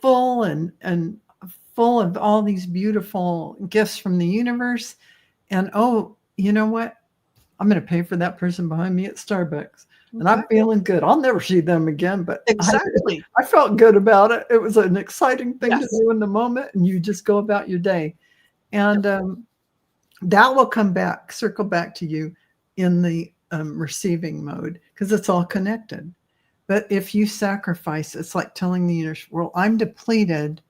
S1: full and full of all these beautiful gifts from the universe. And oh, you know what? I'm going to pay for that person behind me at Starbucks. And I'm
S2: Mhm.
S1: feeling good. I'll never see them again, but
S2: Exactly.
S1: I felt good about it. It was an exciting thing to
S2: Yes.
S1: do in the moment, and you just go about your day.
S2: Yep.
S1: And that will come back, circle back to you in the receiving mode, because it's all connected. But if you sacrifice, it's like telling the universe, well, I'm depleted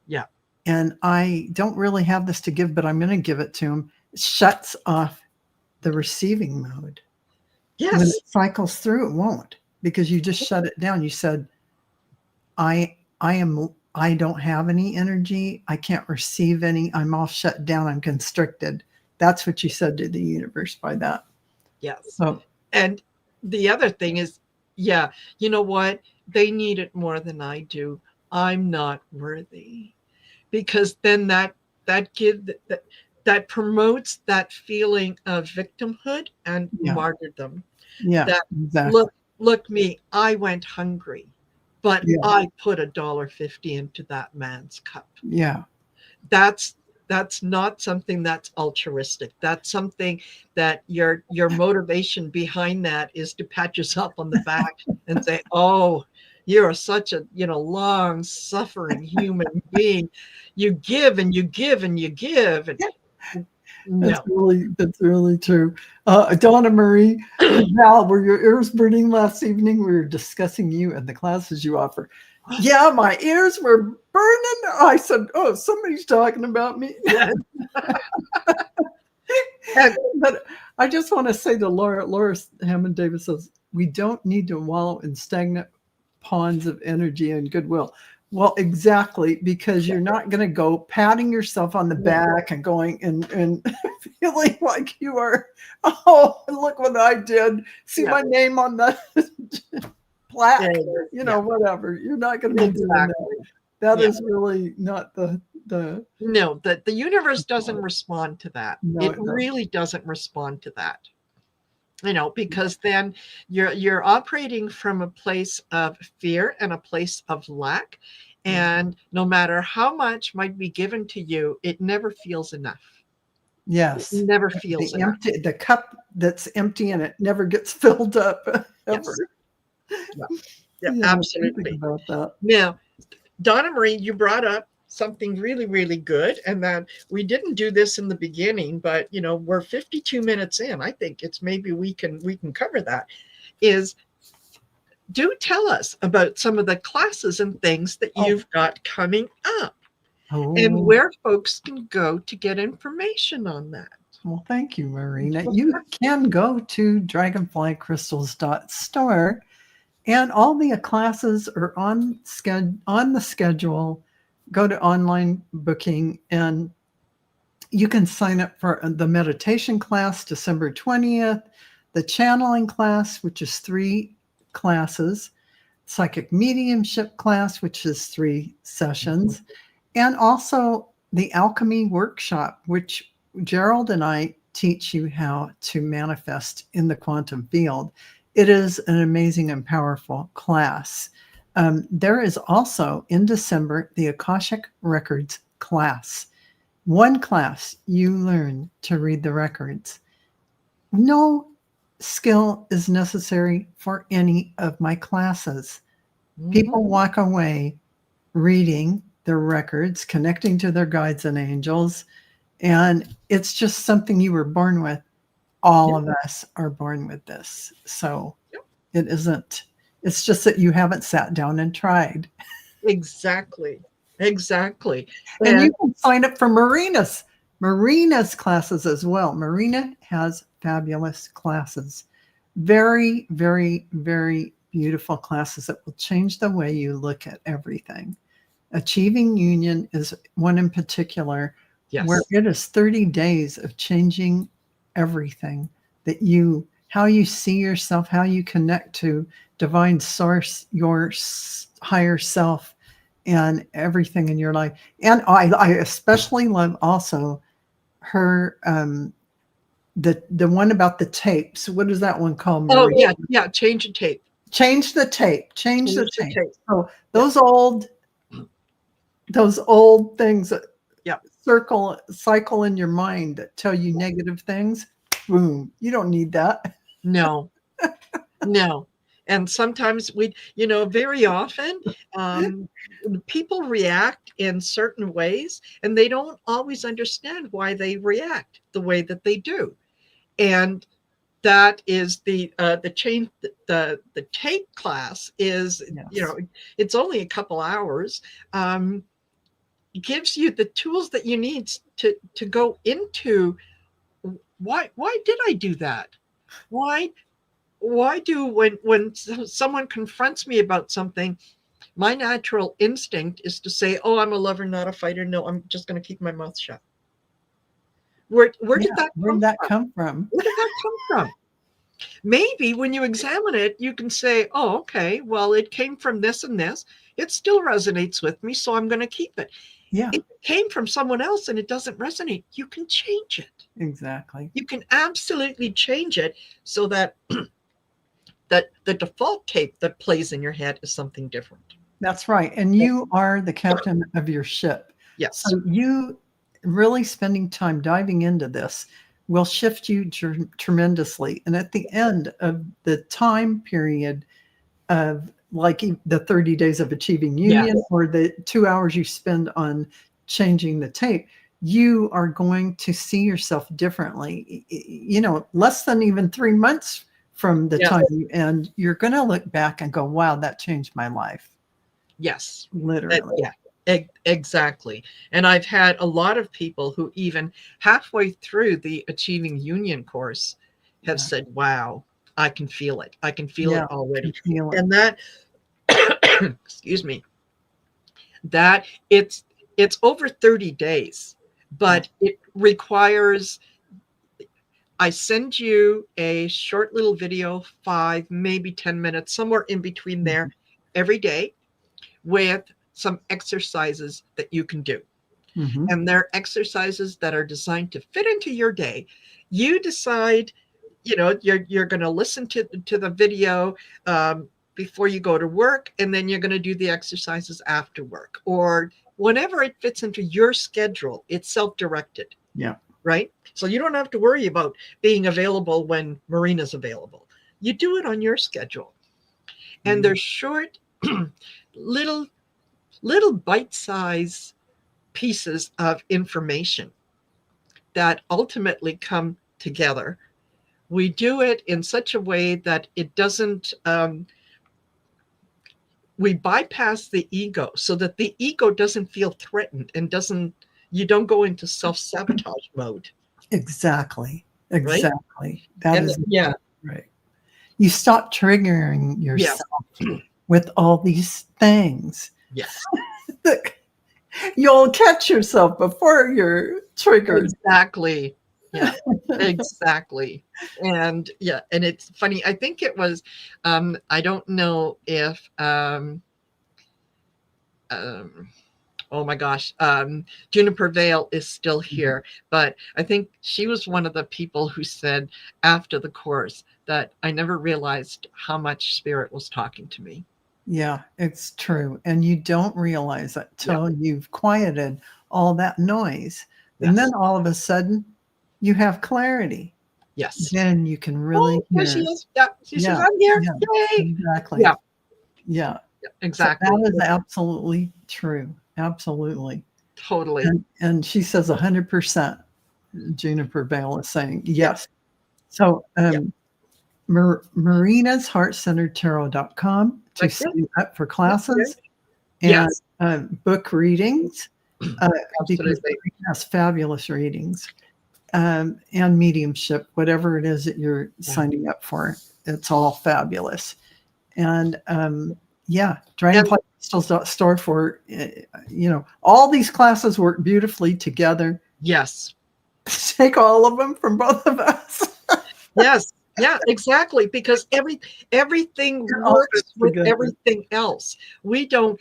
S2: Yeah.
S1: and I don't really have this to give, but I'm going to give it to him. It shuts off the receiving mode. When
S2: Yes.
S1: it cycles through, it won't, because you just shut it down. You said, I don't have any energy. I can't receive any. I'm all shut down. I'm constricted. That's what you said to the universe by that.
S2: Yes.
S1: So
S2: And the other thing is, yeah, you know what? They need it more than I do. I'm not worthy. Because then that give that promotes that feeling of victimhood and
S1: yeah,
S2: martyrdom.
S1: yeah,
S2: That
S1: exactly.
S2: look me, I went hungry, but
S1: Yeah,
S2: I put $1.50 into that man's cup.
S1: yeah,
S2: That's That's not something that's altruistic. That's something that your motivation behind that is to pat yourself on the back and say, "Oh, you are such a, long suffering human being. You give and you give and you give." And no.
S1: That's really true. Donna Marie, Val, were your ears burning last evening? We were discussing you and the classes you offer. Yeah, my ears were burning. I said, "Oh, somebody's talking about me."
S2: Yes.
S1: But I just want to say to Laura Hammond Davis says, we don't need to wallow in stagnant ponds of energy and goodwill. Well, exactly, because you're not going to go patting yourself on the back and going and feeling like you are, oh, look what I did. See my name on the plaque, whatever. You're not going to be doing that. That is really not the
S2: no, the universe doesn't respond to that.
S1: No,
S2: it really doesn't respond to that. Because then you're operating from a place of fear and a place of lack. And no matter how much might be given to you, it never feels enough.
S1: Yes.
S2: It never feels enough.
S1: The cup that's empty and it never gets filled up ever.
S2: Yeah, absolutely.
S1: About that.
S2: Now, Donna Marie, you brought up something really, really good, and that we didn't do this in the beginning, but we're 52 minutes in. I think it's maybe we can cover that. Is do tell us about some of the classes and things that you've got coming up, and where folks can go to get information on that.
S1: Well, thank you, Marina. You can go to dragonflycrystals.store, and all the classes are on the schedule. Go to online booking, and you can sign up for the meditation class December 20th, the channeling class, which is 3 classes, psychic mediumship class, which is 3 sessions, and also the alchemy workshop, which Gerald and I teach you how to manifest in the quantum field. It is an amazing and powerful class. There is also in December the Akashic Records class. 1 class, you learn to read the records. No skill is necessary for any of my classes. People walk away reading their records, connecting to their guides and angels, and it's just something you were born with. All of us are born with this. So it isn't. It's just that you haven't sat down and tried.
S2: Exactly.
S1: And you can sign up for Marina's classes as well. Marina has fabulous classes. Very, very, very beautiful classes that will change the way you look at everything. Achieving Union is one in particular, where it is 30 days of changing everything, how you see yourself, how you connect to divine source, your higher self, and everything in your life. And I especially love also her the one about the tapes. What is that one called, Marie?
S2: Oh yeah, change the tape.
S1: Change the tape. Change the tape. So those old things that cycle in your mind that tell you negative things, boom, you don't need that.
S2: No. And sometimes very often people react in certain ways, and they don't always understand why they react the way that they do. And that is the change. The tape class is, it's only a couple hours. Gives you the tools that you need to go into why did I do that? Why do when someone confronts me about something, my natural instinct is to say, "Oh, I'm a lover, not a fighter. No, I'm just going to keep my mouth shut." Where did that come from? Where did that come from? Maybe when you examine it, you can say, "Oh, okay, well, it came from this and this. It still resonates with me, so I'm going to keep it."
S1: Yeah.
S2: If it came from someone else and it doesn't resonate, you can change it.
S1: Exactly.
S2: You can absolutely change it so that that the default tape that plays in your head is something different.
S1: That's right. And you are the captain of your ship.
S2: Yes.
S1: So really spending time diving into this will shift you tremendously. And at the end of the time period of like the 30 days of achieving union,
S2: Yes.
S1: or the 2 hours you spend on changing the tape, you are going to see yourself differently. Less than even 3 months from the
S2: Yes.
S1: time you end, you're going to look back and go, wow, that changed my life.
S2: Yes.
S1: Literally.
S2: Exactly. And I've had a lot of people who even halfway through the Achieving Union course have said, wow, I can feel it. I can feel it already.
S1: Feel it.
S2: And that, excuse me, that it's over 30 days, but it requires, I send you a short little video, 5, maybe 10 minutes, somewhere in between there, every day, with some exercises that you can do.
S1: Mm-hmm.
S2: And they're exercises that are designed to fit into your day. You decide, you're going to listen to the video before you go to work, and then you're going to do the exercises after work, or whenever it fits into your schedule. It's self-directed.
S1: Yeah.
S2: Right? So you don't have to worry about being available when Marina's available. You do it on your schedule. And they're short, little bite-sized pieces of information that ultimately come together. We do it in such a way that it doesn't, we bypass the ego, so that the ego doesn't feel threatened and you don't go into self-sabotage mode.
S1: Exactly.
S2: Right?
S1: That is right. You stop triggering yourself with all these things.
S2: Yes.
S1: You'll catch yourself before you're triggered.
S2: Exactly. Yeah, exactly. And and it's funny. I think it was, I don't know if, oh my gosh, Juniper Vale is still here, but I think she was one of the people who said after the course that I never realized how much spirit was talking to me.
S1: Yeah, it's true. And you don't realize it till you've quieted all that noise. And then all of a sudden you have clarity.
S2: Yes.
S1: Then you can really hear.
S2: There she is. Yeah. She says, I'm here. Yay.
S1: Exactly. Yeah.
S2: Exactly.
S1: So that is absolutely true. Absolutely.
S2: Totally.
S1: And she says 100%. Juniper Vale is saying yes. So Marina's heartcenteredtarot.com to sign up for classes and book readings because Marina has fabulous readings and mediumship, whatever it is that you're signing up for. It's all fabulous. And Dragonfly crystals store for, all these classes work beautifully together.
S2: Yes.
S1: Take all of them from both of us.
S2: Yes. Yeah, exactly. Because everything works with everything else. We don't,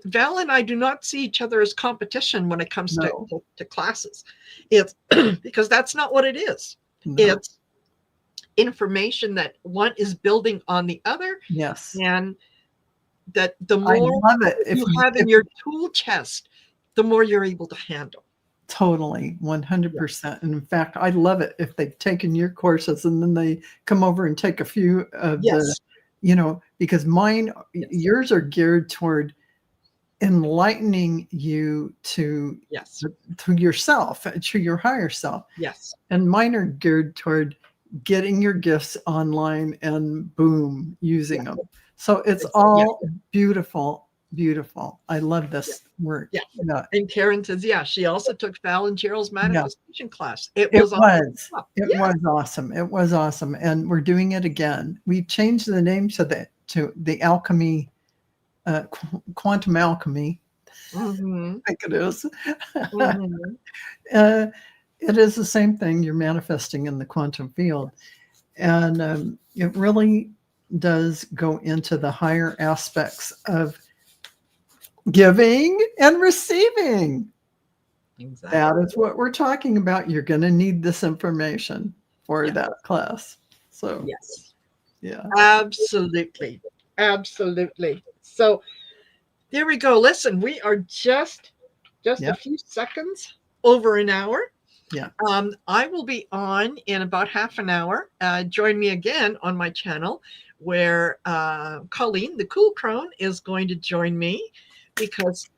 S2: Val and I do not see each other as competition when it comes to classes. It's because that's not what it is. No. It's information that one is building on the other.
S1: Yes.
S2: And that the more you have in your tool chest, the more you're able to handle.
S1: Totally, 100%. And in fact, I love it if they've taken your courses and then they come over and take a few of the, because yours are geared toward enlightening you to yourself, to your higher self.
S2: Yes.
S1: And mine are geared toward getting your gifts online and boom, using them. So it's all beautiful. Beautiful. I love this work.
S2: Yeah. And Karen says, she also took Val and Gerald's manifestation class. It was
S1: awesome. It was awesome. And we're doing it again. We changed the name to the alchemy, quantum alchemy.
S2: Mm-hmm.
S1: I think it is. Mm-hmm. It is the same thing. You're manifesting in the quantum field. And it really does go into the higher aspects of giving and receiving. Exactly. That is what we're talking about. You're going to need this information for that class. So,
S2: absolutely. Absolutely. So, there we go. Listen, we are just a few seconds over an hour.
S1: Yeah.
S2: I will be on in about half an hour. Join me again on my channel where Colleen, the Cool Crone, is going to join me because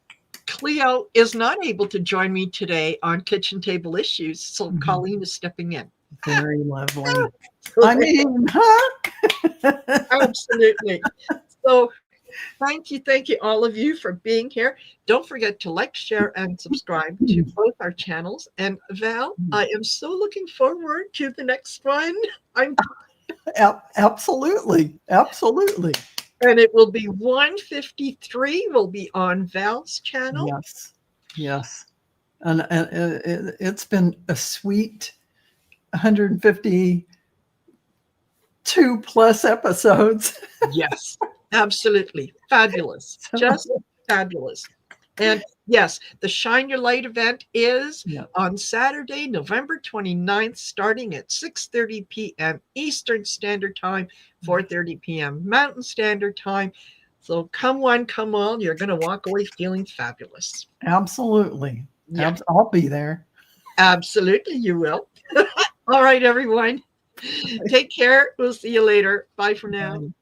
S2: Cleo is not able to join me today on Kitchen Table Issues. So Colleen is stepping in.
S1: Very lovely. I mean, huh?
S2: Absolutely. So thank you, all of you, for being here. Don't forget to like, share, and subscribe to both our channels. And Val, I am so looking forward to the next one.
S1: Absolutely. Absolutely.
S2: And it will be 153, will be on Val's channel.
S1: Yes. Yes. And it's been a sweet 152 plus episodes.
S2: Yes, absolutely. Fabulous. Just fabulous. And yes, the Shine Your Light event is on Saturday, November 29th, starting at 6:30 p.m. Eastern Standard Time, 4:30 p.m. Mountain Standard Time. So come one, come all. You're going to walk away feeling fabulous.
S1: Absolutely.
S2: Yeah.
S1: I'll be there.
S2: Absolutely, you will. All right, everyone. Take care. We'll see you later. Bye for now.
S1: Bye.